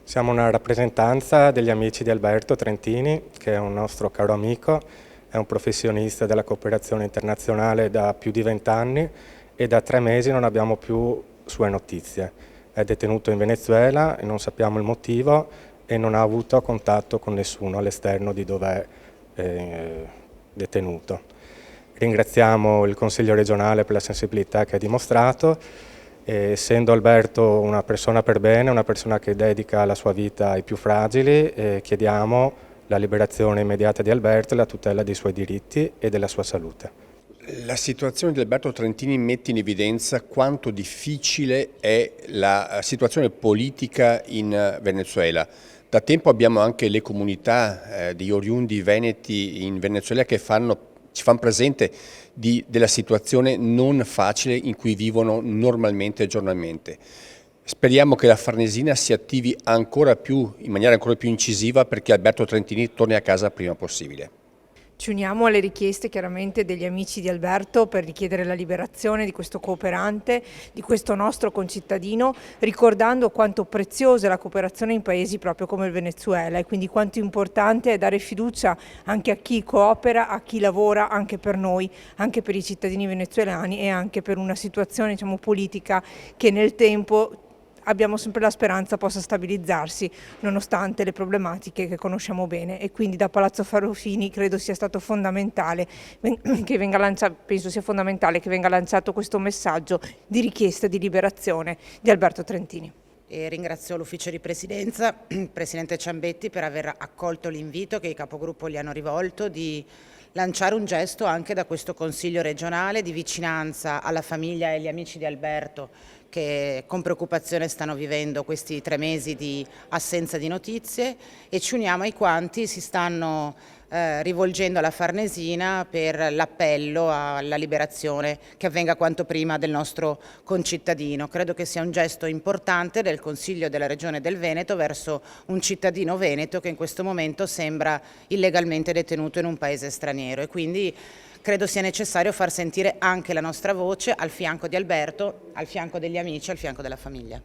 Siamo una rappresentanza degli amici di Alberto Trentini, che è un nostro caro amico, è un professionista della cooperazione internazionale da più di 20 anni e da 3 mesi non abbiamo più sue notizie. È detenuto in Venezuela e non sappiamo il motivo e non ha avuto contatto con nessuno all'esterno di dove è detenuto. Ringraziamo il Consiglio regionale per la sensibilità che ha dimostrato. Essendo Alberto una persona per bene, una persona che dedica la sua vita ai più fragili, chiediamo la liberazione immediata di Alberto e la tutela dei suoi diritti e della sua salute. La situazione di Alberto Trentini mette in evidenza quanto difficile è la situazione politica in Venezuela. Da tempo abbiamo anche le comunità di oriundi veneti in Venezuela che ci fanno presente della situazione non facile in cui vivono normalmente e giornalmente. Speriamo che la Farnesina si attivi in maniera ancora più incisiva perché Alberto Trentini torni a casa il prima possibile. Ci uniamo alle richieste chiaramente degli amici di Alberto per richiedere la liberazione di questo cooperante, di questo nostro concittadino, ricordando quanto preziosa è la cooperazione in paesi proprio come il Venezuela e quindi quanto importante è dare fiducia anche a chi coopera, a chi lavora anche per noi, anche per i cittadini venezuelani e anche per una situazione, diciamo, politica che nel tempo abbiamo sempre la speranza possa stabilizzarsi nonostante le problematiche che conosciamo bene, e quindi da Palazzo Farofini credo sia stato fondamentale penso sia fondamentale che venga lanciato questo messaggio di richiesta di liberazione di Alberto Trentini. E ringrazio l'ufficio di presidenza, il presidente Ciambetti, per aver accolto l'invito che i capogruppo gli hanno rivolto di lanciare un gesto anche da questo Consiglio regionale di vicinanza alla famiglia e agli amici di Alberto che con preoccupazione stanno vivendo questi 3 mesi di assenza di notizie, e ci uniamo ai quanti si stanno rivolgendo alla Farnesina per l'appello alla liberazione che avvenga quanto prima del nostro concittadino. Credo che sia un gesto importante del Consiglio della Regione del Veneto verso un cittadino veneto che in questo momento sembra illegalmente detenuto in un paese straniero, e quindi credo sia necessario far sentire anche la nostra voce al fianco di Alberto, al fianco degli amici, al fianco della famiglia.